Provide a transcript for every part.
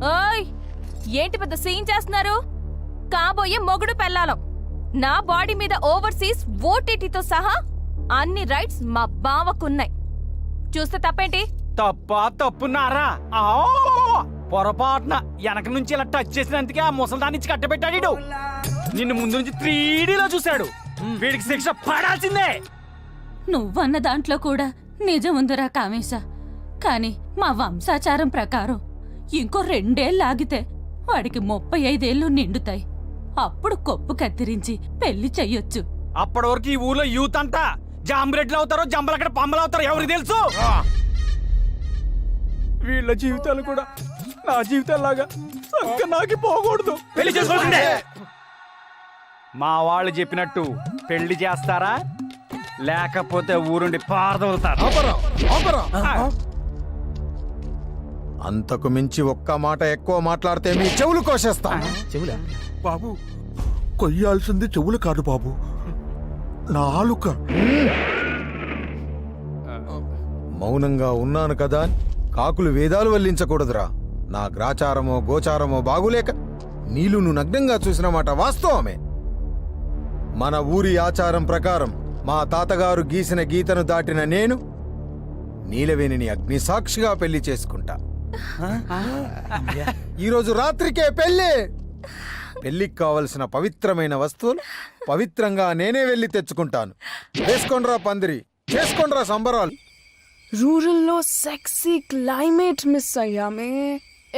ఓయ్ ఏంటి పెద్ద సీన్ చేస్తున్నారు? కాబోయే మొగుడు పెళ్ళాలం. నా బాడీ మీద ఓవర్సీస్ ఓటీటీతో సహా అన్ని రైట్స్ మా బావకున్నాయి. చూస్తే తప్పేంటి? తప్పున్నారా? పొరపాటున వెనక నుంచి ఇలా టచ్ చేసినందుకే ఆ ముసల్దాన్ని ఇచ్చి కట్టబెట్టాడు. నిన్ను ముందు నుంచి 3Dలో చూశాడు. వీడికి శిక్ష పడాల్సిందే. నువ్వన్న దాంట్లో కూడా నిజం ఉందిరా కామేశ. కాని మా వంశాచారం ప్రకారం ఇంకో 2 ఏళ్ళాగితే వాడికి 35 ఏళ్ళు నిండుతాయి. అప్పుడు కొప్పు కత్తిరించి పెళ్లి చెయ్యొచ్చు. అప్పటి వరకు ఈ ఊర్లో యూత్ అంతా జాంబ్రెడ్లు అవుతారో జంబలక్కడ పంబలు అవుతారో ఎవరికి తెలుసు? వీళ్ళ జీవితాలు కూడా నా జీవితాలాగా నాకి పోకూడదు. పెళ్లి చేసుకోవాల్సిందే. మా వాళ్ళు చెప్పినట్టు పెళ్లి చేస్తారా లేకపోతే ఊరుండి పారదవుతారు? అంతకు మించి ఒక్క మాట ఎక్కువ మాట్లాడితే మీ చెవులు కోసేస్తా. బాబు కొయ్యాల్సింది చెవులు కాదు బాబు, నాలుక. మౌనంగా ఉన్నాను కదా కాకులు వేదాలు వల్లించకూడదురా. నా గ్రాచారమో గోచారమో బాగులేక నీలును నగ్నంగా చూసిన మాట వాస్తవమే. మన ఊరి ఆచారం ప్రకారం మా తాతగారు గీసిన గీతను దాటిన నేను నీలవేణిని అగ్నిసాక్షిగా పెళ్లి చేసుకుంటా. ఈరోజు రాత్రికే పెళ్లి. పెళ్లికి కావలసిన పవిత్రమైన వస్తువులు పవిత్రంగా నేనే వెళ్ళి తెచ్చుకుంటాను. వేసుకోండ్రా పందిరి, చేసుకోండ్రా సంబరాలు. రూరల్లో సెక్సీ క్లైమేట్ మిస్ అయ్యామే.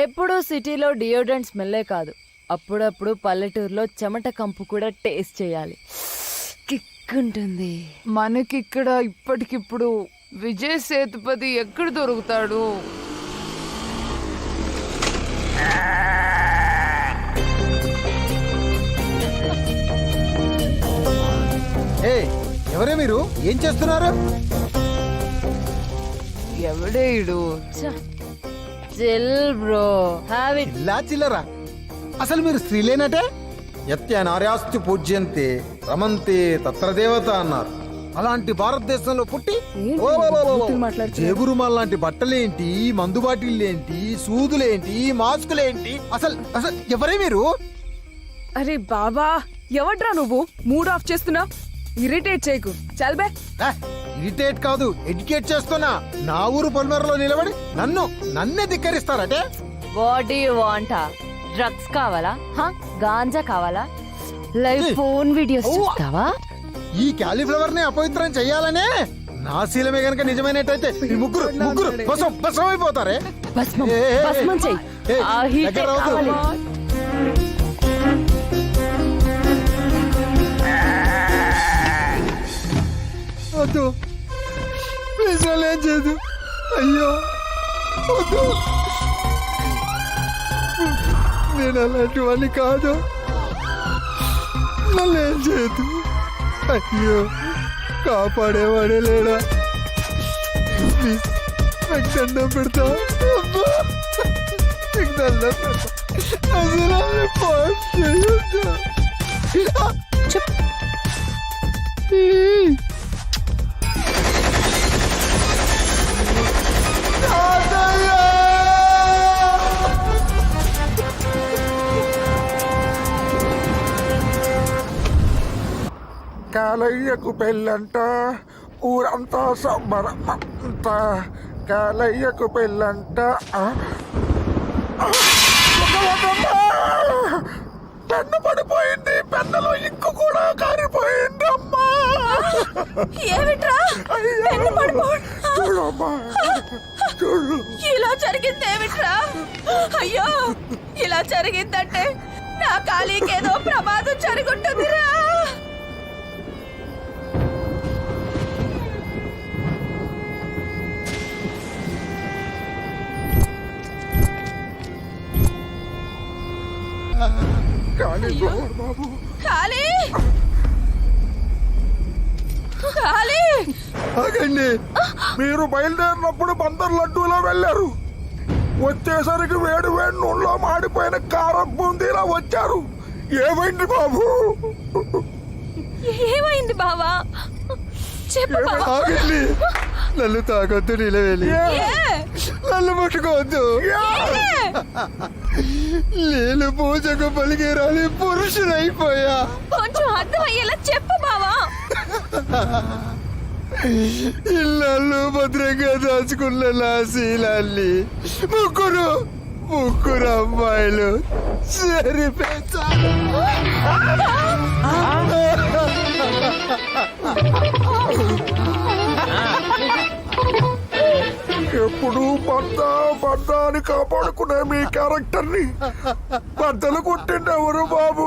ఎప్పుడూ సిటీలో డియోడ్రెంట్ స్మెల్లే కాదు, అప్పుడప్పుడు పల్లెటూరులో చెమట కంపు కూడా టేస్ట్ చేయాలి. కిక్ ఉంటుంది. మనకిక్కడ ఇప్పటికిప్పుడు విజయ్ సేతుపతి ఎక్కడ దొరుకుతాడు? ఎవరే మీరు? ఏం చేస్తున్నారు? ఎవడేయుడు? Chill bro, have it. ఇలా చిల్లరా? అసలు మీరు స్త్రీలేనటే? యత్య నార్యాస్తి పూజ్యంతే రమంతే తత్ర దేవత అన్నారు. అలాంటి భారతదేశంలో పుట్టి జేబురుమాల్ లాంటి బట్టలేంటి, మందు బాటిళ్ళేంటి, సూదులేంటి, మాస్కులేంటి? అసలు అసలు ఎవరే మీరు? అరే బాబా, ఎవడ్రా నువ్వు? మూడ్ ఆఫ్ చేస్తున్నా. ఇరిటేట్ చేయకు, చల్బే. ఇరిటేట్ కాదు, ఎడ్యుకేట్ చేస్తున్నా. నా ఊరు పొలిమేరలో నిలబడి నన్నే ధిక్కరిస్తారటే? What do you want? Drugs కావాలా? గాంజా కావాలా? లైవ్ ఫోన్ వీడియోస్ చూస్తావా? ఈ క్యాలీఫ్లవర్ ని అపవిత్రం చెయ్యాలనే నా శీలమే గనక నిజమైనట్టయితే ఈ ముగ్గురు భస్మం అయిపోతారే. భస్మం చెయ్యి. ఆ హీట్ దగ్గర రావద్దు. కావాలి. వద్దు ప్లీజ్, ఏం చేయదు. అయ్యో వద్దు, నేను అలాంటి వాడిని కాదు. నన్ను ఏం చేయదు. అయ్యో కాపాడేవాడే లేడా? ప్లీజ్ నాకు దండం పెడతా. నీకు దండం పెడతా. అసలు పాస్ చేయొద్దు. కాలయ్యకు పెళ్ళంట, ఊరంతా సంబరం అంట. కాలయ్యకు పెళ్ళంట. పెన్ను పడిపోయింది, పెన్నులో ఇంకు కూడా కారిపోయిందమ్మా. ఏమిట్రా? పెన్ను పడిపోయి చూడమ్మా, చూడు. ఇలా జరిగిందేమిట్రా? అయ్యో, ఇలా జరిగిందంటే నా కాళీకేదో ప్రమాదం జరుగుంటుందిరా. కాళీ, కాళీ! ఆగండి, మీరు బయలుదేరినప్పుడు బందర్ లడ్డూలో వెళ్ళారు. వచ్చేసరికి వేడి వేడి నూనెలో మాడిపోయిన కారం బూందీలా వచ్చారు. ఏమైంది బాబు? ఏమైంది బావా? చెప్పు బావా. ఆగండి, నన్ను తాగొద్దు నీలవేలి. నన్ను ముట్టుకోవద్దు. నేను పూజకు పలికేరాలి పురుషులైపోయా. కొంచెం అర్థమయ్యేలా చెప్పు బావా. ఇళ్ళు భద్రంగా దాచుకున్న నా శీలాన్ని ముగ్గురు అమ్మాయిలు సరిపెట్టారు. ఎప్పుడు భర్త అని కాపాడుకునే మీ క్యారెక్టర్ ని బద్దలు కొట్టింది ఎవరు బాబు?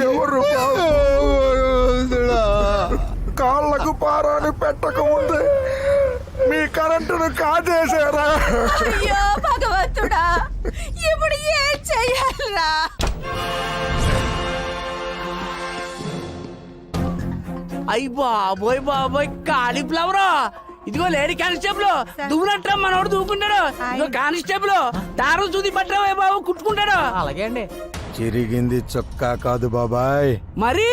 ఎవరు బాబు? కాళ్ళకు పారాని పెట్టక ముందే మీ కరెంటును కాజేశారా? అయ్యో భగవంతుడా, ఇప్పుడు ఏం చెయ్యాలరా? అయ్యి బాబోయ్ బాబోయ్, కాలీఫ్లవర్. ఇదిగో లేడీ కానిస్టేబుల్, దువ్వునట్రా మనోడు దూకుంటాడు. ఇదిగో కానిస్టేబుల్, దారం చూది పట్టరా బాబు, కుట్టుకుంటాడు. అలాగే అండి. చిరిగింది చొక్కా కాదు బాబాయ్, మరి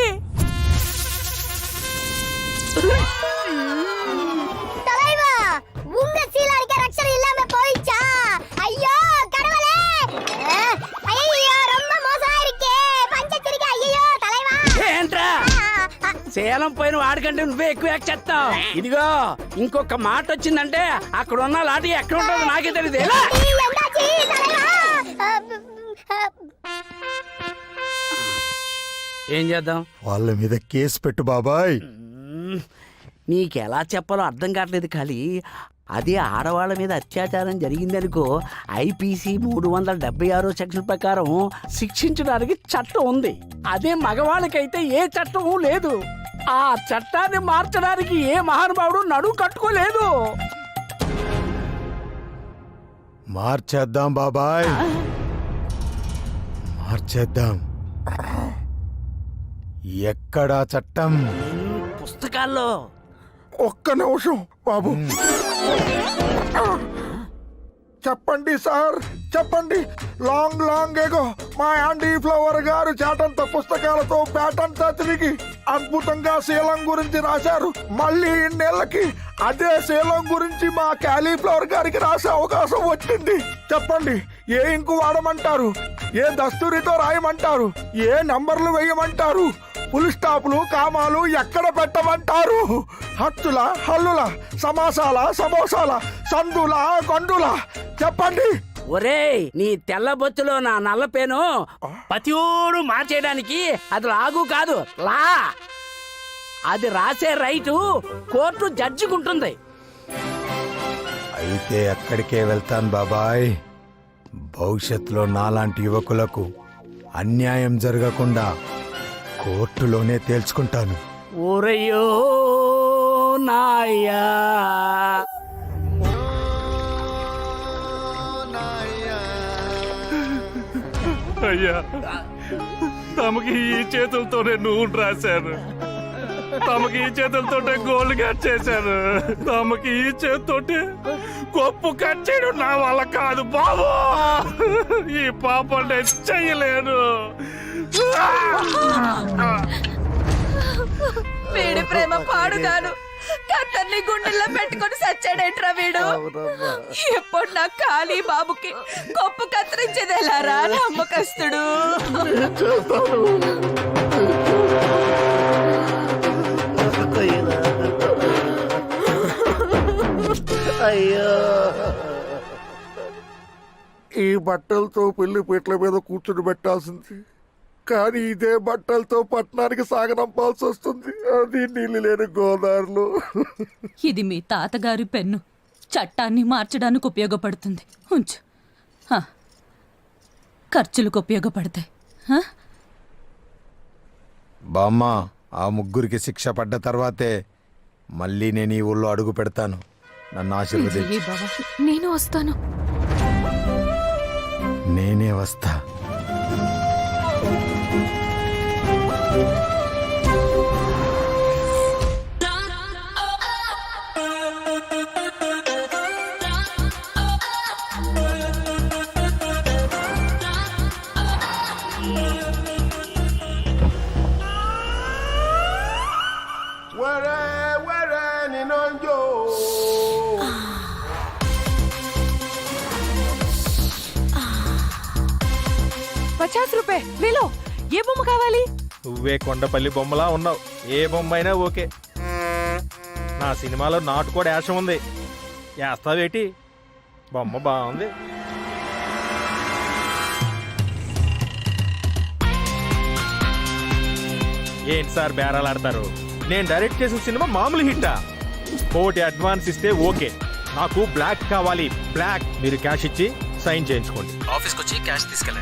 தலைவா உங்க சீலாரிக்க ரக்ஷன் இல்லாம போயிச்சா? ஐயோ கடவுளே, ஐயோ ரொம்ப மோசமா இருக்கே. பஞ்சத்திரிக்க ஐயோ தலைவா. ఏంట్రా సేలం పోయిన వాడికంటే నువ్వే ఎక్కువ యాక్ట్ చేస్తావు. ఇదిగో ఇంకొక మాట వచ్చిందంటే అక్కడ ఉన్న లాటి ఎక్కడ ఉంటుందో నాకే తెలియదు. ఎందాచి தலைவா. ఏం చేద్దాం? వాళ్ళ మీద కేసు పెట్టు బాబాయ్. నీకెలా చెప్పాలో అర్థం కావట్లేదు. ఖాళీ అదే ఆడవాళ్ళ మీద అత్యాచారం జరిగిందనుకో, ఐపీసీ 376 సెక్షన్ ప్రకారం శిక్షించడానికి చట్టం ఉంది. అదే మగవాళ్ళకైతే ఏ చట్టము లేదు. ఆ చట్టాన్ని మార్చడానికి ఏ మహానుభావుడు నడుము కట్టుకోలేదు. మార్చేద్దాం బాబాయ్, మార్చేద్దాం. ఎక్కడా చట్టం? పుస్తకాల్లో. ఒక్క నిమిషం బాబు. చెప్పండి సార్, చెప్పండి. లాంగ్ ఏగో మా యాండీ ఫ్లవర్ గారు చేటంత పుస్తకాలతో పేటంతా తిరిగి అద్భుతంగా శీలం గురించి రాశారు. మళ్ళీ ఇన్నేళ్లకి అదే శీలం గురించి మా క్యాలీఫ్లవర్ గారికి రాసే అవకాశం వచ్చింది. చెప్పండి, ఏ ఇంకు వాడమంటారు? ఏ దస్తూరితో రాయమంటారు? ఏ నంబర్లు వేయమంటారు? ఫుల్ స్టాపులు కామాలు ఎక్కడ పెట్టమంటారు? హత్తుల హల్లుల, సమాసాల సమోసాల, సందుల గొండుల, చెప్పండి. ఒరేయ్, నీ తెల్ల బొత్తులో నా నల్ల పేను పతియోడు మార్చేయడానికి అది లాగు కాదు, లా. అది రాసే రైటు కోర్టు జడ్జికుంటుంది. అయితే అక్కడికే వెళ్తాను బాబాయ్. భవిష్యత్తులో నాలాంటి యువకులకు అన్యాయం జరగకుండా కోర్టులోనే తేల్చుకుంటాను. ఓరయ్యో నాయ్యా. అయ్యా, తమకి ఈ చేతులతోనే నూనె రాశాను, తమకి ఈ చేతులతోటే గోల్డ్ కట్ చేశాను, తమకి ఈ చేతితోటే కొప్పు కట్ చేయడం నా వల్ల కాదు బాబు. ఈ పాపం నేను చెయ్యలేను. వీడి ప్రేమ పాడుగాను కత్తర్ని గుండెల్లో పెట్టుకొని సచ్చాడేట్రా వీడు. ఎప్పుడు నా ఖాళీ బాబుకి కొప్పు కత్తిరించేదేలారా నమ్మకస్తుడు. అయ్యో, ఈ బట్టలతో పెళ్లి పీటల మీద కూర్చుని పెట్టాల్సింది, కానీ ఇదే బట్టలతో పట్టణానికి సాగనంపాల్సి వస్తుంది. అది నీళ్ళు లేని గోదావరిలో. ఇది మీ తాతగారి పెన్ను, చట్టాన్ని మార్చడానికి ఉపయోగపడుతుంది. ఉంచు. హ, ఖర్చులకు ఉపయోగపడతాయి. హ? బామ్మ, ఆ ముగ్గురికి శిక్ష పడ్డ తర్వాతే మళ్ళీ నేను ఈ ఊళ్ళో అడుగు పెడతాను. నన్ను ఆశీర్వదించు. నేను వస్తాను. నేనే వస్తా. 50 రూపాయ లేలో ఏ బొమ్మ కావాలి? నువ్వే కొండపల్లి బొమ్మలా ఉన్నావు, ఏ బొమ్మ అయినా ఓకే. నా సినిమాలో నాటుకోడి యాసం ఉంది, వేస్తావేటి? బొమ్మ బాగుంది. ఏంటి సార్ బేరాలు ఆడతారు? నేను డైరెక్ట్ చేసిన సినిమా మామూలు హిట్టా? కోటి అడ్వాన్స్ ఇస్తే ఓకే, నాకు బ్లాక్ కావాలి, బ్లాక్. మీరు క్యాష్ ఇచ్చి సైన్ చేయించుకోండి. ఆఫీస్కి వచ్చి క్యాష్ తీసుకెళ్ళండి.